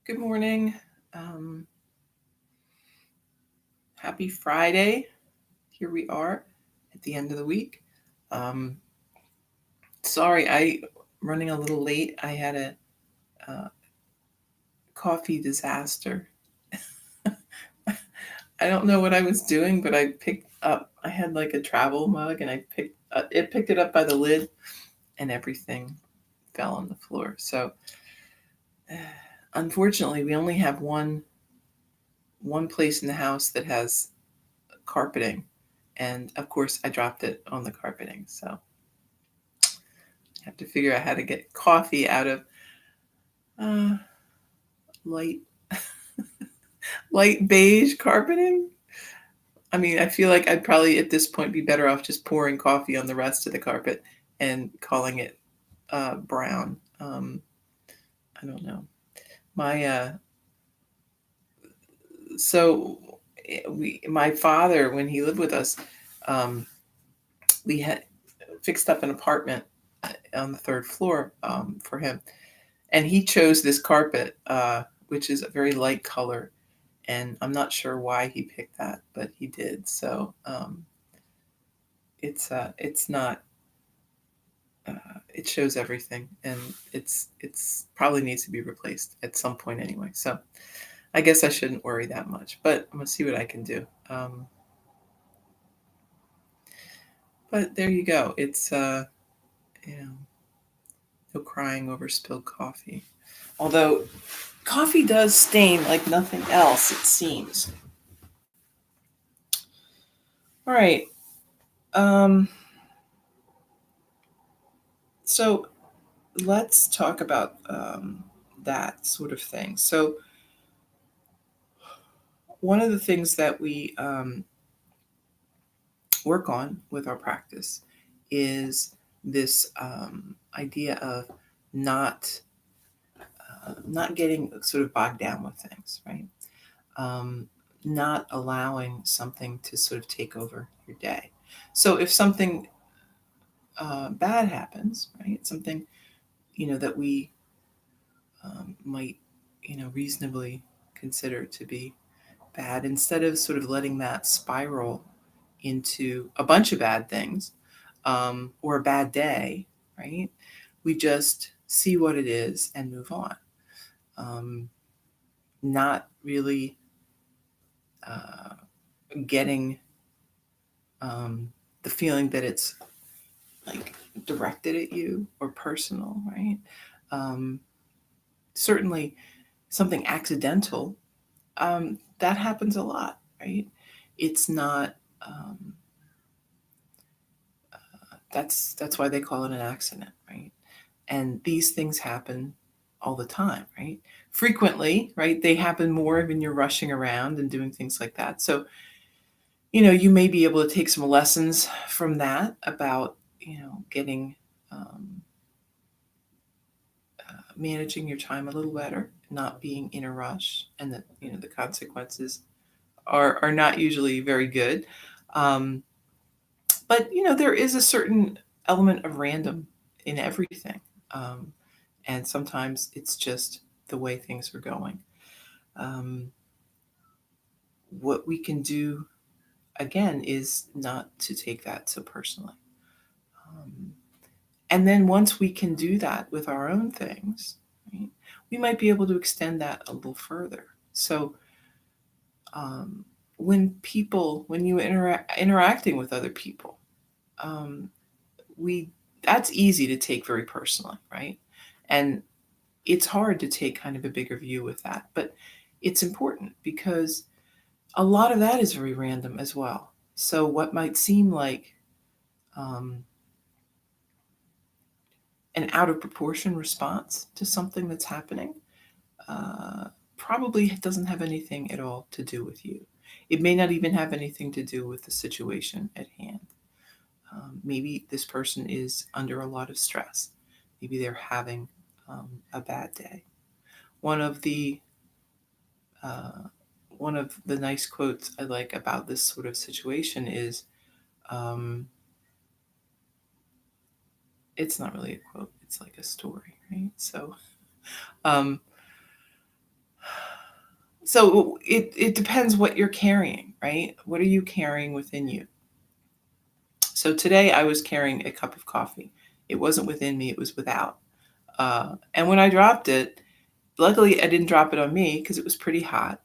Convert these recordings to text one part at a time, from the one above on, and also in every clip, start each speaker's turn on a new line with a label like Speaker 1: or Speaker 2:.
Speaker 1: Good morning. Um, Happy Friday. Here we are at the end of the week. Um, Sorry, I'm running a little late. I had a coffee disaster. I don't know what I was doing, but I had like a travel mug and it picked it up by the lid and everything fell on the floor. So unfortunately, we only have one place in the house that has carpeting. And of course, I dropped it on the carpeting. So have to figure out how to get coffee out of uh, light light beige carpeting. I mean, I feel like I'd probably at this point be better off just pouring coffee on the rest of the carpet and calling it brown. I don't know. My so my father, when he lived with us, um, we had fixed up an apartment on the third floor for him, and he chose this carpet, which is a very light color, and I'm not sure why he picked that, but he did. So it's not. Uh, it shows everything, and it's probably needs to be replaced at some point anyway. So I guess I shouldn't worry that much, but I'm gonna see what I can do. But there you go. It's you know, no crying over spilled coffee. Although coffee does stain like nothing else, it seems. All right. Um, so let's talk about that sort of thing. So, one of the things that we work on with our practice is this idea of not not getting sort of bogged down with things, right? Um, Not allowing something to sort of take over your day. So if something bad happens, right? Something that we might reasonably consider to be bad, instead of sort of letting that spiral into a bunch of bad things, or a bad day, right? We just see what it is and move on. Not really getting um, the feeling that it's like directed at you or personal, right? Um, Certainly something accidental, that happens a lot, right? It's not. Um, that's why they call it an accident, right? And these things happen all the time, right? Frequently, right? They happen more when you're rushing around and doing things like that. So, you may be able to take some lessons from that about, getting managing your time a little better, not being in a rush, and that the consequences are not usually very good. Um, but there is a certain element of random in everything, um, and sometimes it's just the way things are going. Um, what we can do again is not to take that so personally. Um, and then once we can do that with our own things, right, we might be able to extend that a little further. So um, when you interacting with other people, um, we that's easy to take very personally, right? And it's hard to take kind of a bigger view with that, but it's important because a lot of that is very random as well. So what might seem like um, an out of proportion response to something that's happening uh, probably doesn't have anything at all to do with you. It may not even have anything to do with the situation at hand. Maybe this person is under a lot of stress. Maybe they're having a bad day. One of the uh, one of the nice quotes I like about this sort of situation is, um, it's not really a quote; it's like a story, right? So, um, So it depends what you're carrying, right? What are you carrying within you? So today I was carrying a cup of coffee. It wasn't within me, it was without. And when I dropped it, luckily I didn't drop it on me because it was pretty hot,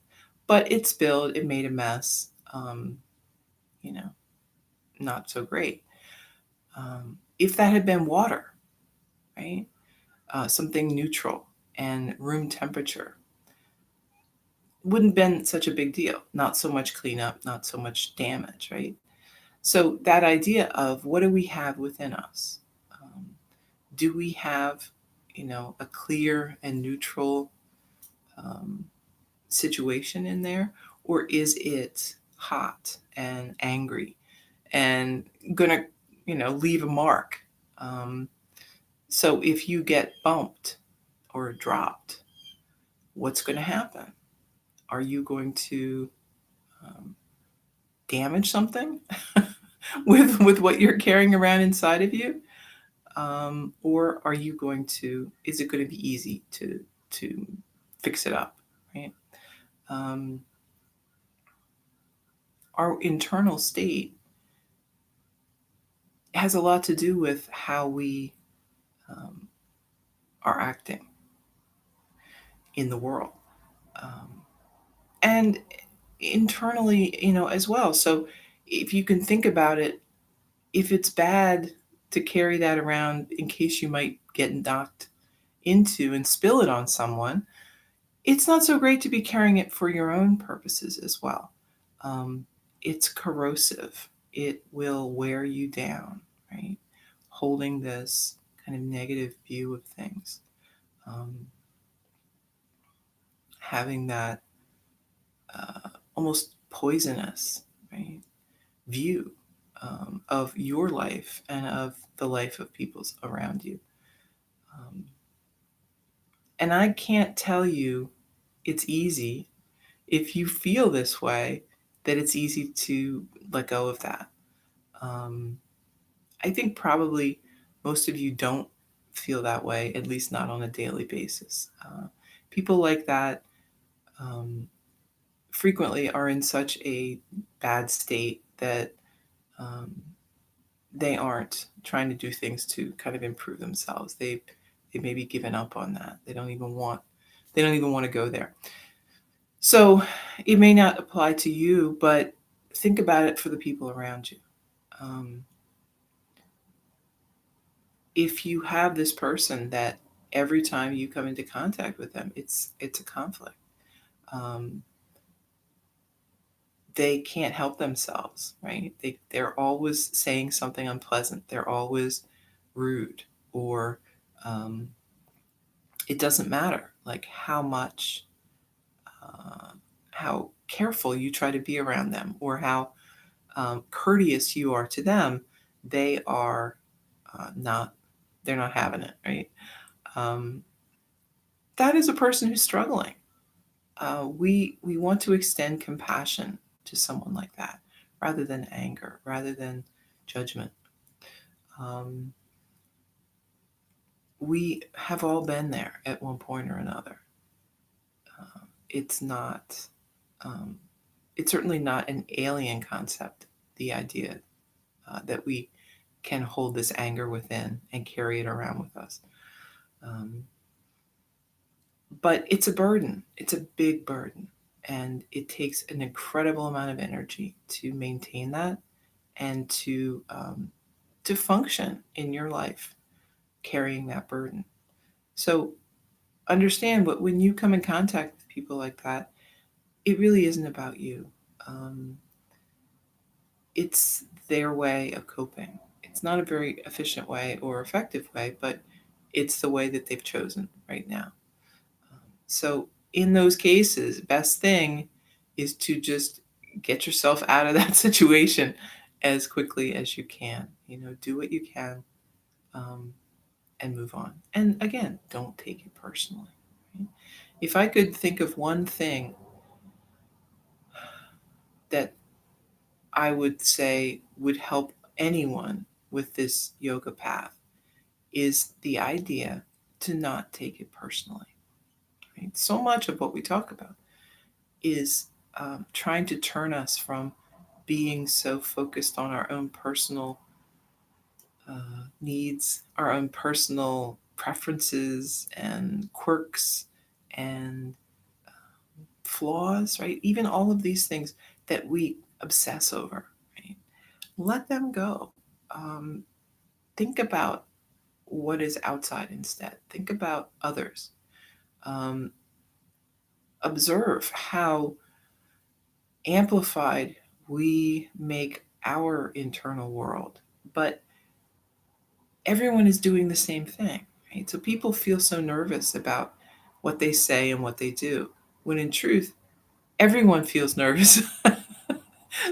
Speaker 1: but it spilled, it made a mess. You know, not so great. If that had been water, right? Something neutral and room temperature, wouldn't been such a big deal. Not so much cleanup, not so much damage, right? So that idea of what do we have within us? Um, do we have, a clear and neutral um, situation in there, or is it hot and angry and gonna, leave a mark? Um, so if you get bumped or dropped, what's going to happen? Are you going to um, damage something with what you're carrying around inside of you, or are you going to? Is it going to be easy to fix it up? Right. Um, our internal state has a lot to do with how we um, are acting in the world, um, and internally, as well. So if you can think about it, if it's bad to carry that around in case you might get knocked into and spill it on someone, it's not so great to be carrying it for your own purposes as well. Um, it's corrosive. It will wear you down, right? Holding this kind of negative view of things, um, having that almost poisonous, right, view of your life and of the life of people's around you. Um, and I can't tell you it's easy if you feel this way, that it's easy to let go of that. Um, I think probably most of you don't feel that way, at least not on a daily basis. People like that um, frequently are in such a bad state that um, they aren't trying to do things to kind of improve themselves. They maybe given up on that. They don't even want to go there. So it may not apply to you, but think about it for the people around you. Um, if you have this person that every time you come into contact with them, it's a conflict. Um, they can't help themselves, right? They're always saying something unpleasant. They're always rude, or um, it doesn't matter like uh, how careful you try to be around them, or how courteous you are to them. They are not. They're not having it, right? Um, that is a person who's struggling. We want to extend compassion to someone like that, rather than anger, rather than judgment. Um, we have all been there at one point or another. It's not. Um, it's certainly not an alien concept. The idea that we can hold this anger within and carry it around with us. Um, but it's a burden. It's a big burden, and it takes an incredible amount of energy to maintain that and to function in your life carrying that burden. So understand what when you come in contact with people like that, it really isn't about you. Um, it's their way of coping. It's not a very efficient way or effective way, but it's the way that they've chosen right now. So in those cases, best thing is to just get yourself out of that situation as quickly as you can. Do what you can, um, and move on. And again, don't take it personally. Right? If I could think of one thing that I would say would help anyone with this yoga path, is the idea to not take it personally. Right? So much of what we talk about is trying to turn us from being so focused on our own personal needs, our own personal preferences and quirks and flaws, right? Even all of these things that we obsess over, right? Let them go. Um, think about what is outside instead. Think about others. Um, observe how amplified we make our internal world. But everyone is doing the same thing, right? So people feel so nervous about what they say and what they do, when in truth, everyone feels nervous.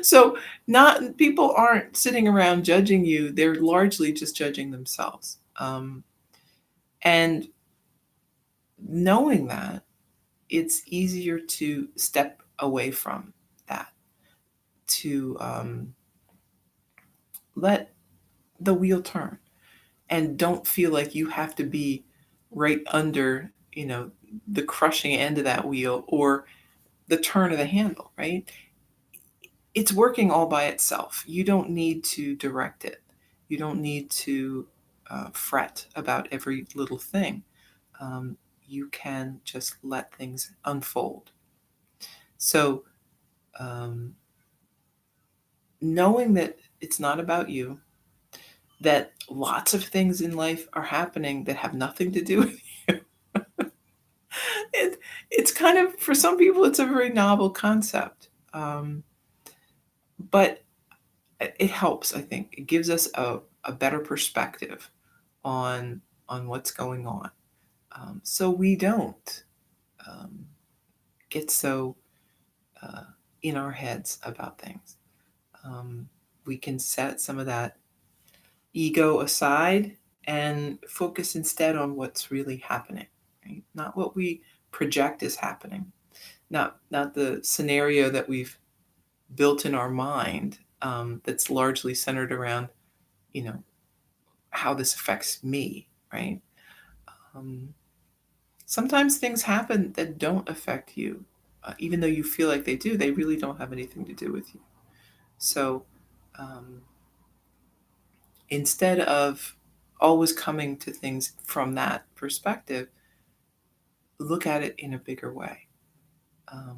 Speaker 1: So not people aren't sitting around judging you; they're largely just judging themselves. And knowing that, it's easier to step away from that, to let the wheel turn, and don't feel like you have to be right under, the crushing end of that wheel or the turn of the handle, right? It's working all by itself. You don't need to direct it. You don't need to fret about every little thing. You can just let things unfold. So, um, knowing that it's not about you, that lots of things in life are happening that have nothing to do with you. It's kind of, for some people, it's a very novel concept. But it helps, I think. It gives us a better perspective on what's going on. So we don't um, get so uh, in our heads about things. Um, we can set some of that ego aside and focus instead on what's really happening, right? Not what we project is happening, not the scenario that we've built in our mind, that's largely centered around, you know, how this affects me, right? Um, sometimes things happen that don't affect you, even though you feel like they do. They really don't have anything to do with you. So um, instead of always coming to things from that perspective, look at it in a bigger way. Um,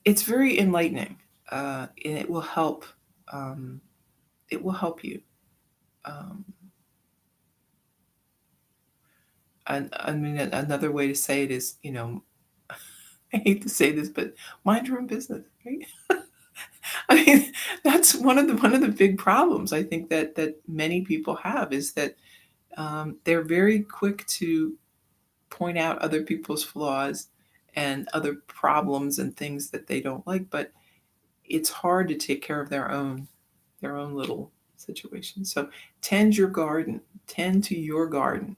Speaker 1: it's very enlightening, and it will help. Um, it will help you. Um, and I mean, another way to say it is, I hate to say this, but mind your own business, right? I mean, that's one of the big problems I think that many people have, is that they're very quick to point out other people's flaws and other problems and things that they don't like, but it's hard to take care of their own little situation. So tend your garden, tend to your garden,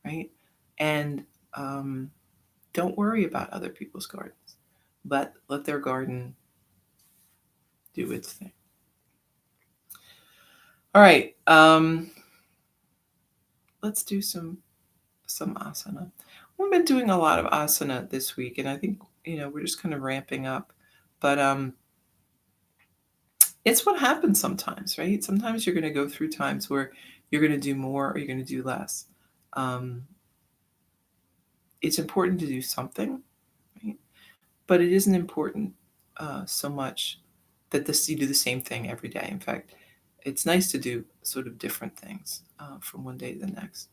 Speaker 1: right? And don't worry about other people's gardens. Let their garden do its thing. All right. Let's do some asana. We've been doing a lot of asana this week, and I think we're just kind of ramping up. But it's what happens sometimes, right? Sometimes you're going to go through times where you're going to do more or you're going to do less. Um, it's important to do something, right? But it isn't important so much that you do the same thing every day. In fact, it's nice to do sort of different things from one day to the next.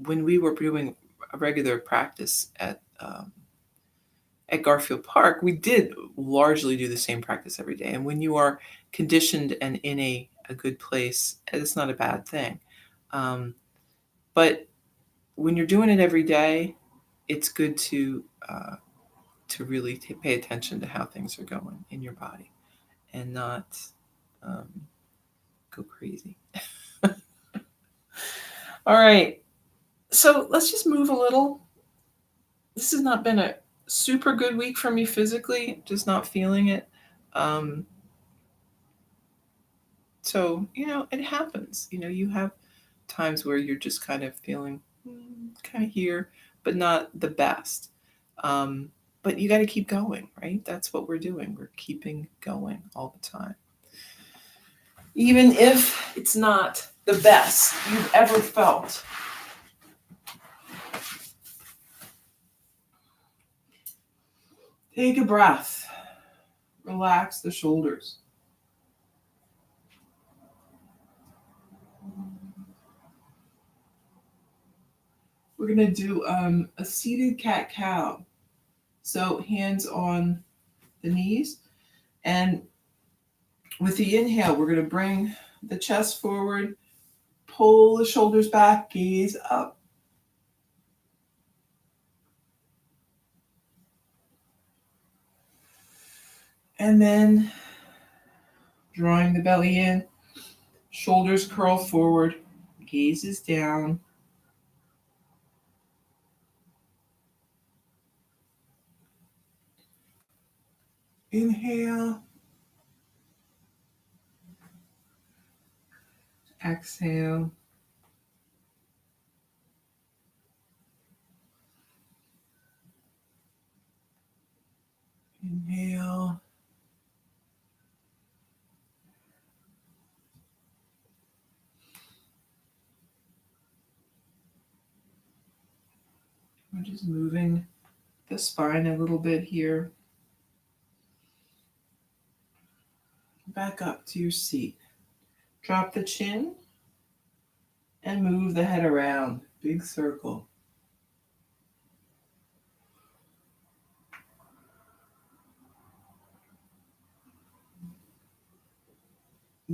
Speaker 1: When we were doing a regular practice at Garfield Park, we did largely do the same practice every day. And when you are conditioned and in a good place, it's not a bad thing. But when you're doing it every day, it's good to really pay attention to how things are going in your body and not um, go crazy. All right. So let's just move a little. This has not been a super good week for me physically, just not feeling it. Um, so, it happens. You have times where you're just kind of feeling kind of here, but not the best. But you got to keep going, right? That's what we're doing. We're keeping going all the time. Even if it's not the best you've ever felt. Take a breath. Relax the shoulders. We're going to do a seated cat-cow. So hands on the knees. And with the inhale, we're going to bring the chest forward, pull the shoulders back, gaze up. And then drawing the belly in, shoulders curl forward, gaze is down. Inhale. Exhale. Inhale. We're just moving the spine a little bit here. Back up to your seat. Drop the chin and move the head around. Big circle.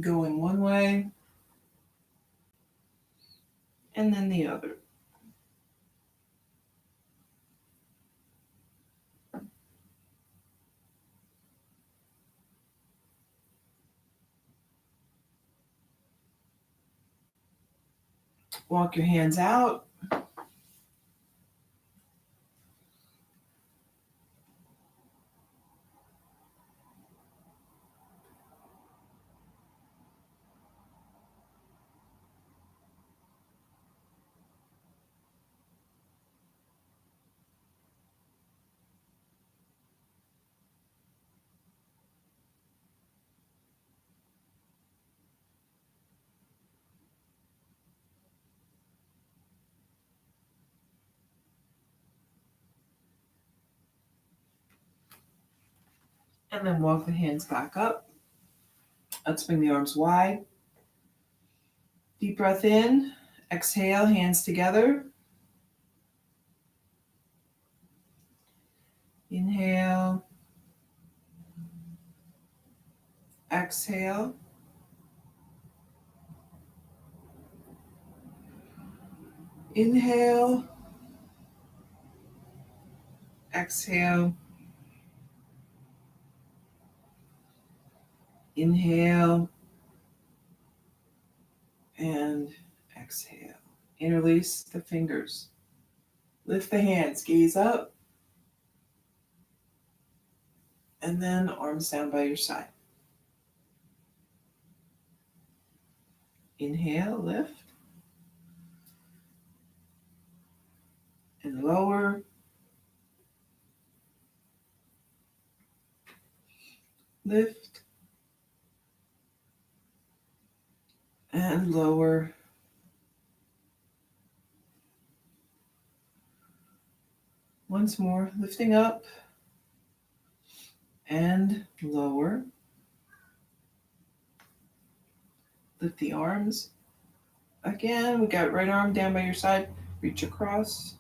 Speaker 1: Going one way and then the other. Walk your hands out. And then walk the hands back up. Let's bring the arms wide. Deep breath in. Exhale, hands together. Inhale. Exhale. Inhale. Exhale. Inhale. And exhale. Interlace the fingers. Lift the hands, gaze up. And then arms down by your side. Inhale, lift. And lower. Lift. And lower. Once more, lifting up and lower. Lift the arms. Again, we got right arm down by your side. Reach across.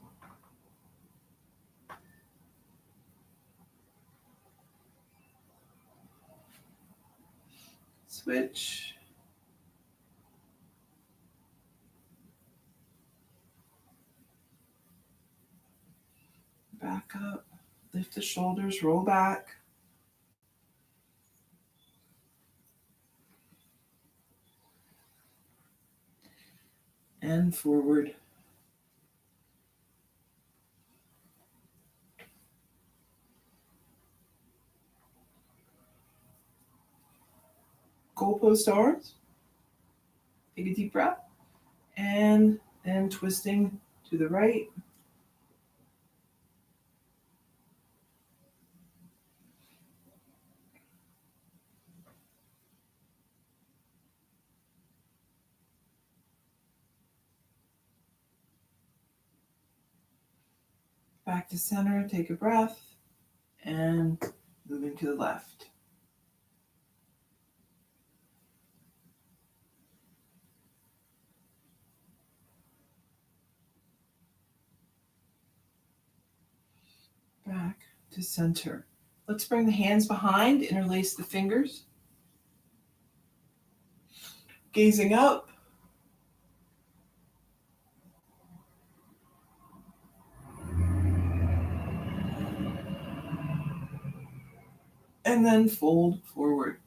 Speaker 1: Switch. Back up. Lift the shoulders, roll back. And forward. Goalpost arms. Take a deep breath. And then twisting to the right. Back to center, take a breath, and moving to the left. Back to center. Let's bring the hands behind, interlace the fingers. Gazing up. And then fold forward.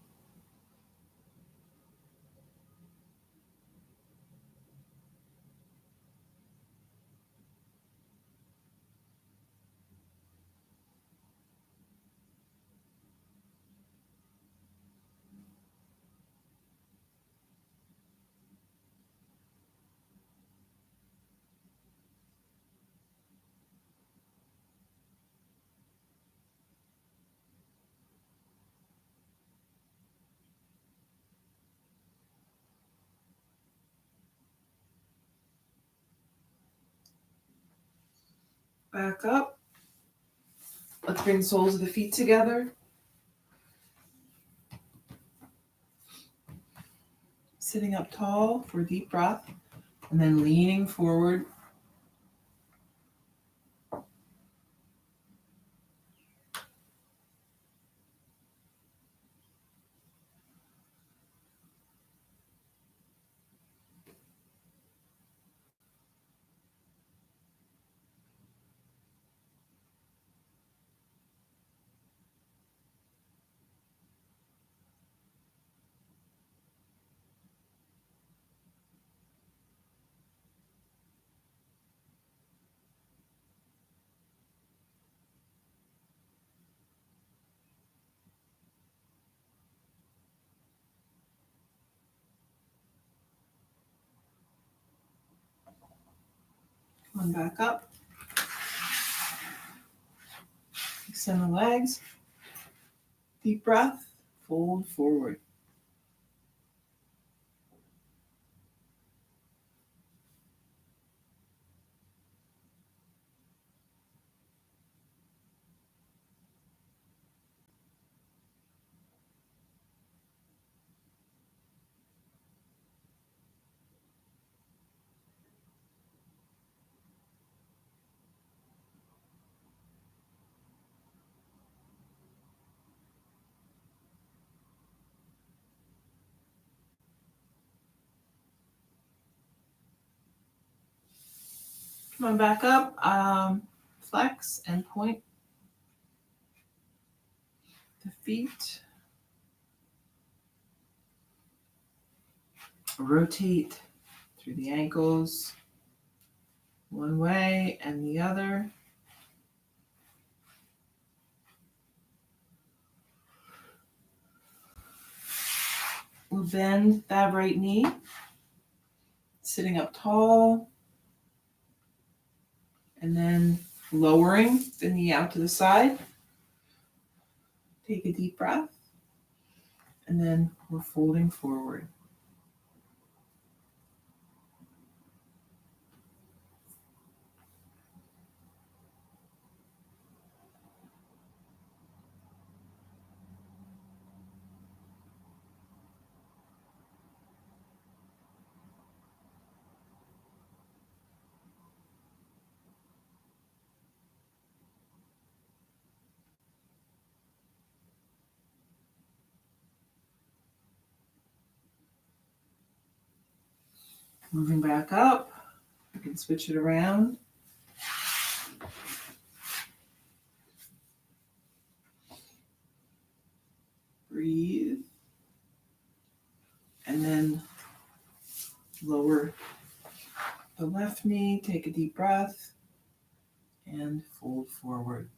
Speaker 1: Back up. Let's bring the soles of the feet together. Sitting up tall for a deep breath, and then leaning forward. Come on back up. Extend the legs. Deep breath. Fold forward. Come on back up. Flex and point the feet. Rotate through the ankles one way and the other. We'll bend that right knee. Sitting up tall. And then lowering the knee out to the side. Take a deep breath. And then we're folding forward. Moving back up. You can switch it around. Breathe. And then lower the left knee. Take a deep breath. And fold forward.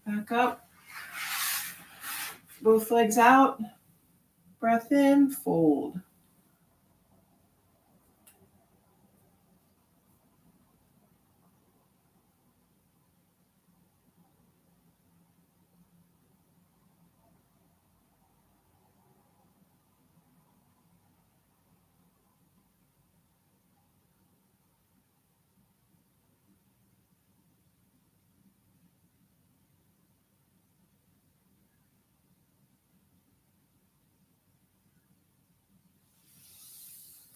Speaker 1: Back up. Both legs out. Breath in, fold.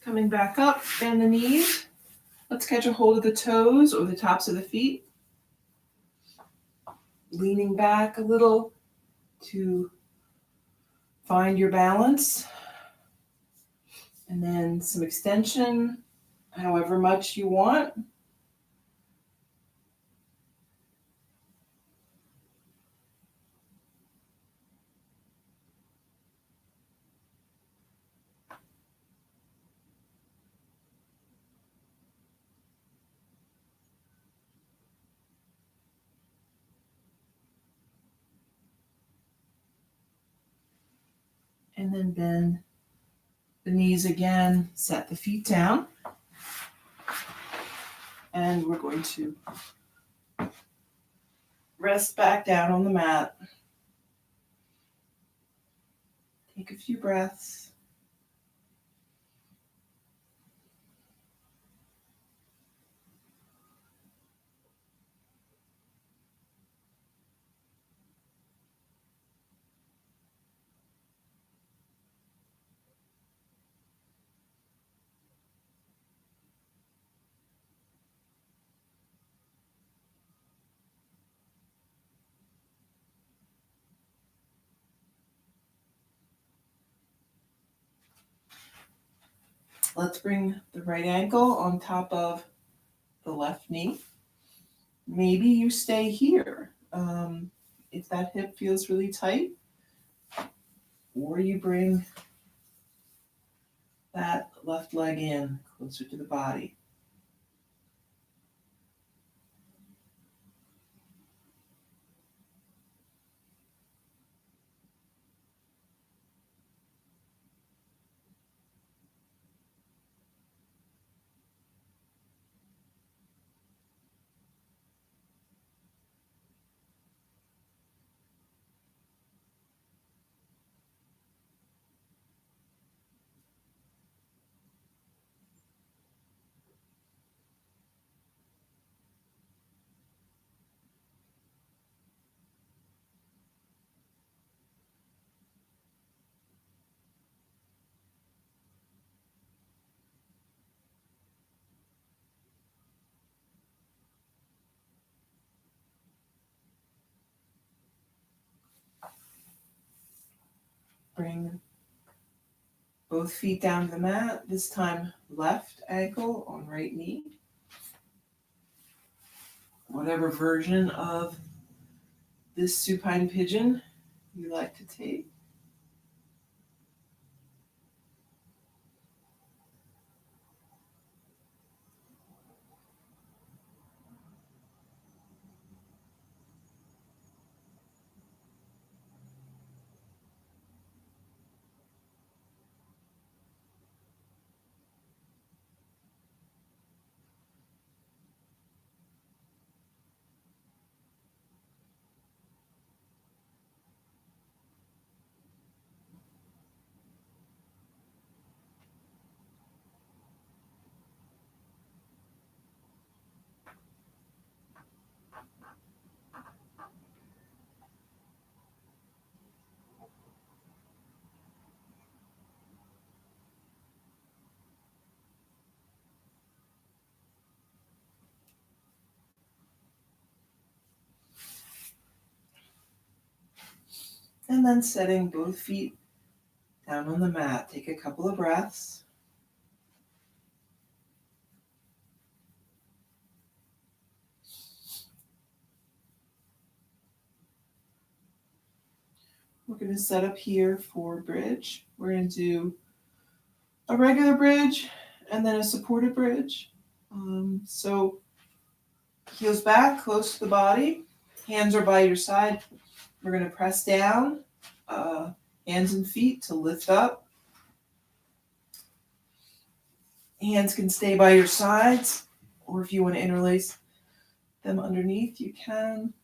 Speaker 1: Coming back up, bend the knees. Let's catch a hold of the toes or the tops of the feet. Leaning back a little to find your balance. And then some extension, however much you want. And then bend the knees again, set the feet down. And we're going to rest back down on the mat. Take a few breaths. Let's bring the right ankle on top of the left knee. Maybe you stay here if that hip feels really tight, or you bring that left leg in closer to the body. Bring both feet down to the mat, this time left ankle on right knee. Whatever version of this supine pigeon you like to take. And then setting both feet down on the mat. Take a couple of breaths. We're going to set up here for bridge. We're going to do a regular bridge and then a supported bridge. So heels back, close to the body, Hands are by your side. We're going to press down, hands and feet to lift up. Hands can stay by your sides, or if you want to interlace them underneath, you can.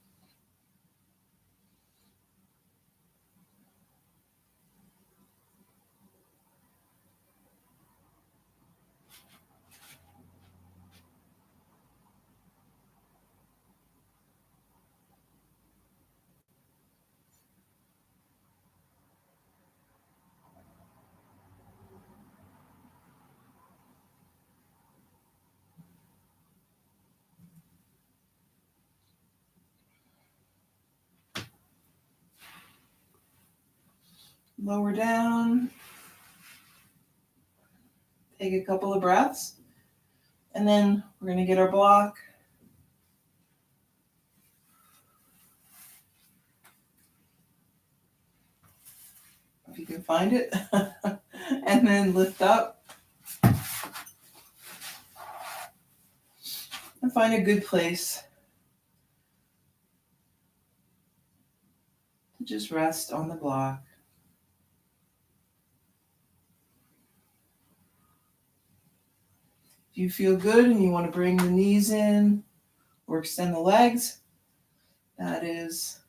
Speaker 1: Lower down. Take a couple of breaths. And then we're going to get our block. If you can find it. And then lift up. And find a good place to just rest on the block. If you feel good and you want to bring the knees in or extend the legs, that is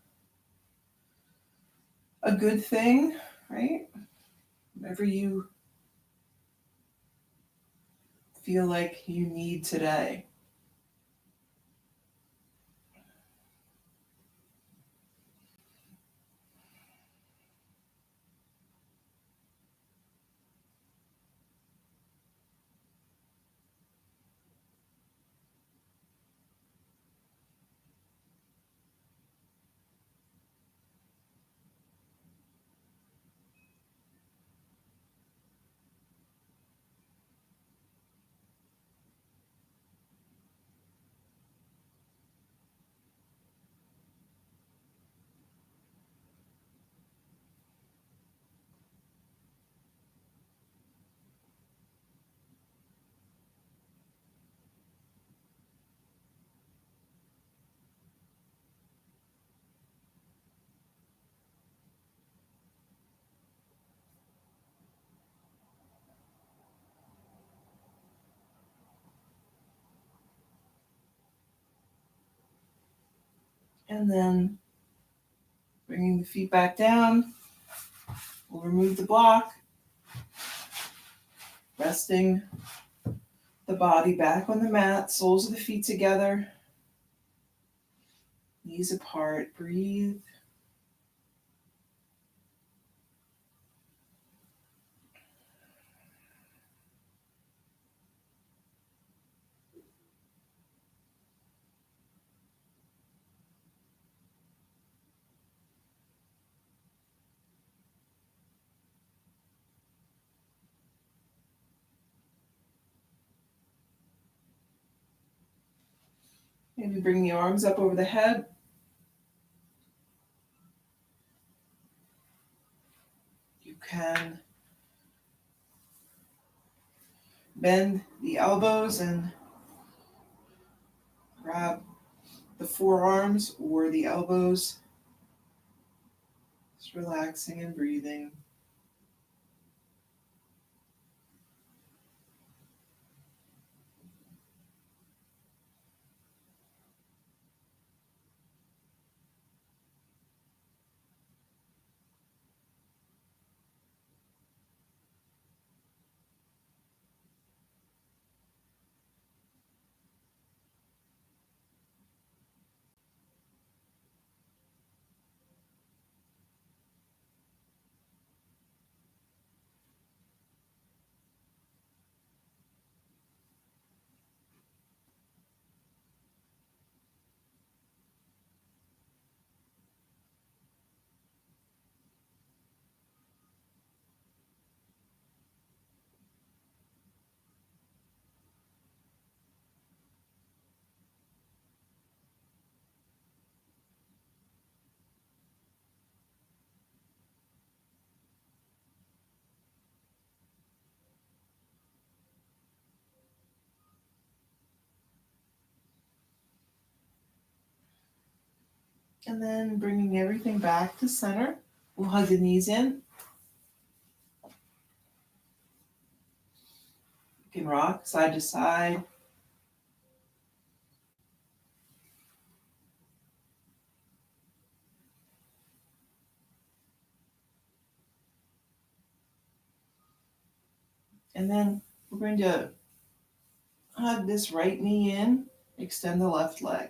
Speaker 1: a good thing, right? Whatever you feel like you need today. And then bringing the feet back down, we'll remove the block, resting the body back on the mat, soles of the feet together, knees apart. Breathe. Maybe bring the arms up over the head. You can bend the elbows and grab the forearms or the elbows. Just relaxing and breathing. And then bringing everything back to center. We'll hug the knees in. You can rock side to side. And then we're going to hug this right knee in, extend the left leg.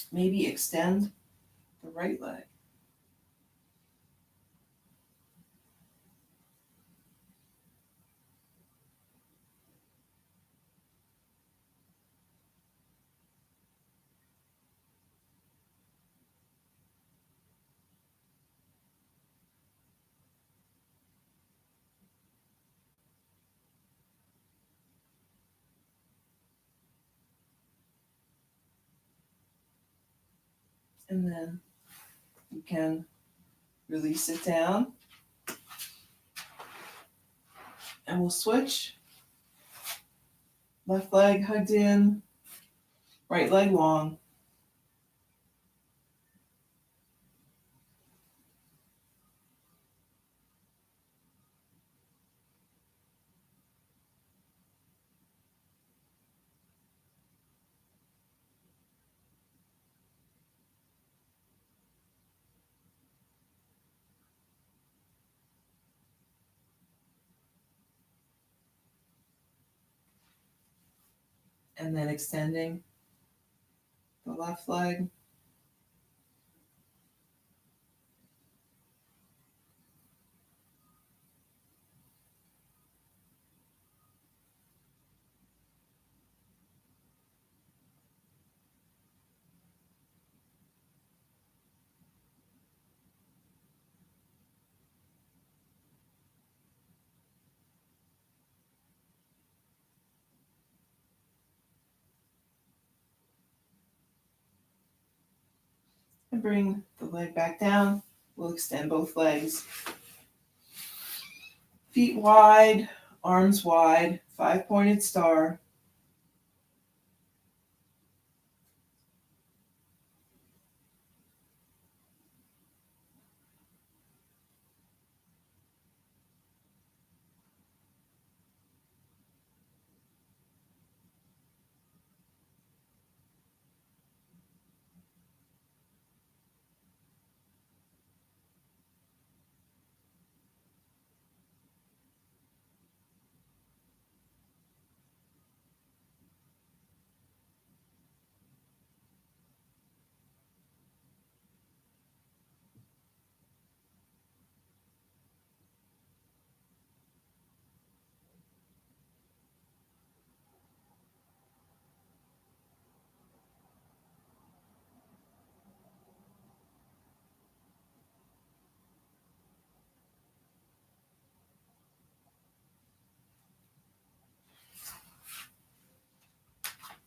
Speaker 1: Maybe extend the right leg. And then you can release it down. And we'll switch. Left leg hugged in, right leg long. And then extending the left leg. And bring the leg back down. We'll extend both legs. Feet wide, arms wide, 5-pointed star.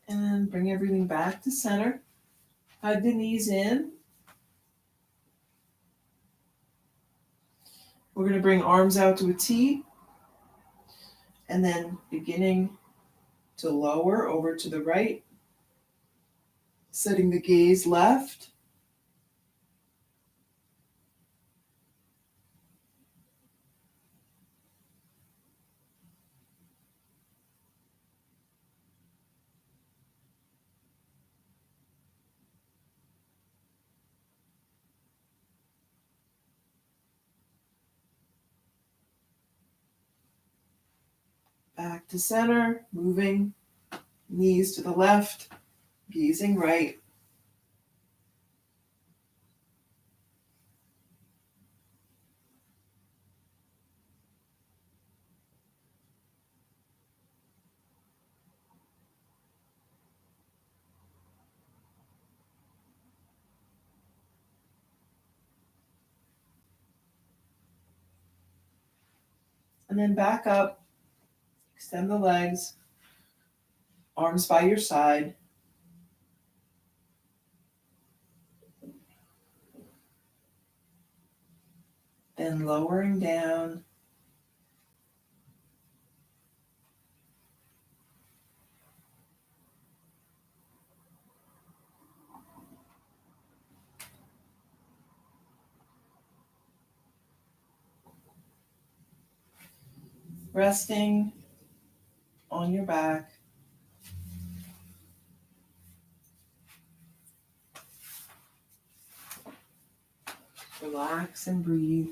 Speaker 1: And bring everything back to center. Hug the knees in. We're going to bring arms out to a T. And then beginning to lower over to the right. Setting the gaze left. Back to center. Moving. Knees to the left. Gazing right. And then back up, extend the legs, arms by your side. Then lowering down. Resting on your back. Relax and breathe.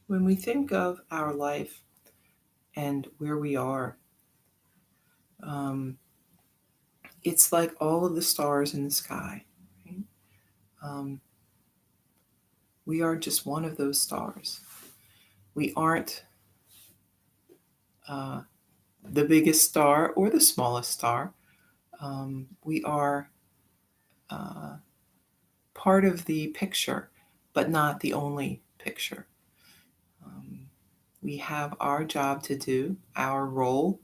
Speaker 1: When we think of our life and where we are, um, it's like all of the stars in the sky. Right? Um, we are just one of those stars. We aren't uh, the biggest star or the smallest star. We are uh, part of the picture, but not the only picture. Um, we have our job to do, our role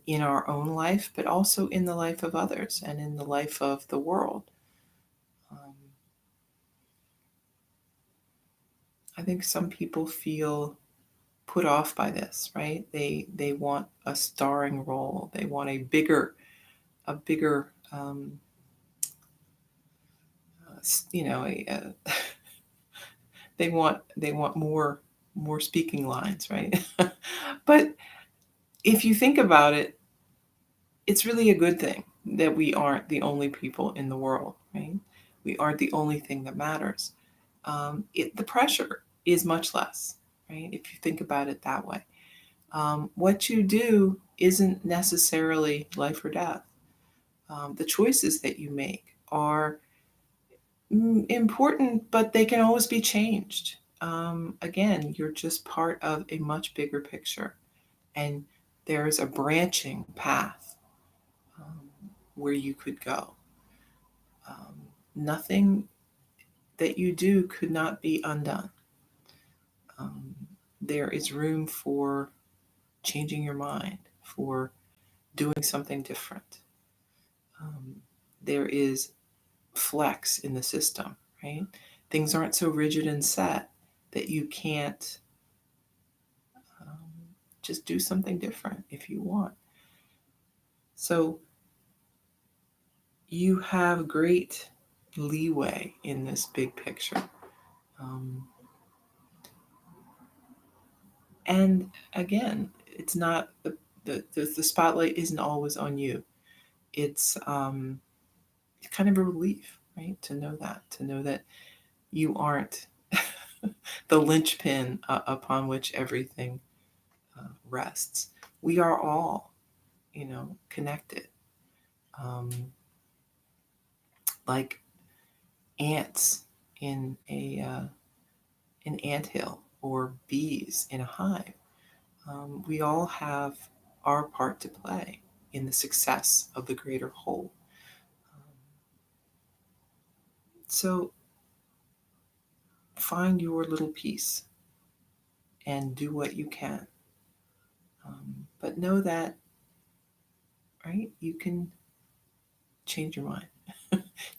Speaker 1: in our own life, but also in the life of others and in the life of the world. Um, I think some people feel put off by this, right? They want a starring role. They want a bigger you know, they want more speaking lines, right? But if you think about it, it's really a good thing that we aren't the only people in the world, right? We aren't the only thing that matters. The pressure is much less, right? If you think about it that way. What you do isn't necessarily life or death. The choices that you make are important, but they can always be changed. Again, you're just part of a much bigger picture, and there's a branching path um, where you could go. Nothing that you do could not be undone. Um, there is room for changing your mind, for doing something different. Um, there is flex in the system, right? Things aren't so rigid and set that you can't um, just do something different if you want. So you have great leeway in this big picture. Um, and again, it's not the spotlight isn't always on you. It's kind of a relief, right? To know that you aren't the linchpin upon which everything rests. We are all, connected, um, like ants in an anthill or bees in a hive. We all have our part to play in the success of the greater whole. Um, so find your little piece and do what you can. But know that, right, you can change your mind.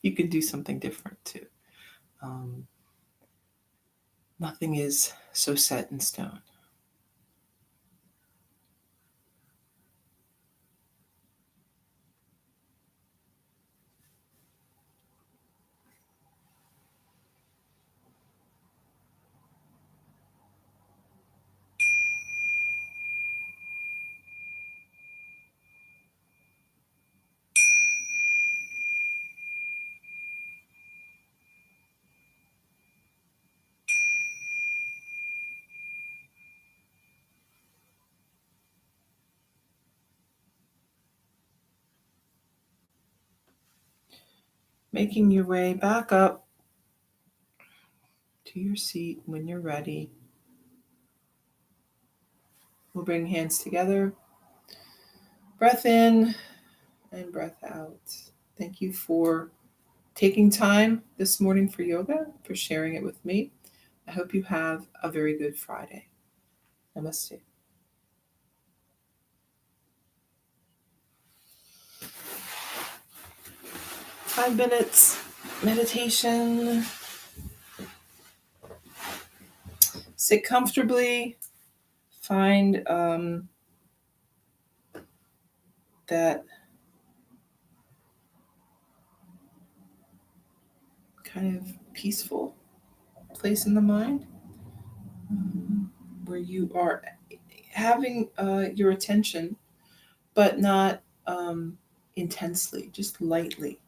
Speaker 1: You can do something different too. Um, Nothing is so set in stone. making your way back up to your seat when you're ready. We'll bring hands together. Breath in and breath out. Thank you for taking time this morning for yoga, for sharing it with me. I hope you have a very good Friday. Namaste. 5 minutes meditation. Sit comfortably. Find that kind of peaceful place in the mind where you are having your attention, but not intensely, just lightly.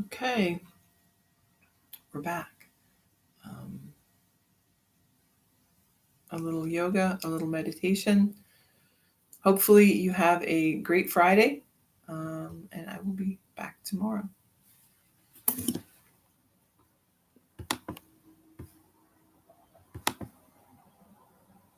Speaker 1: Okay, we're back. A little yoga, a little meditation. Hopefully you have a great Friday, and I will be back tomorrow.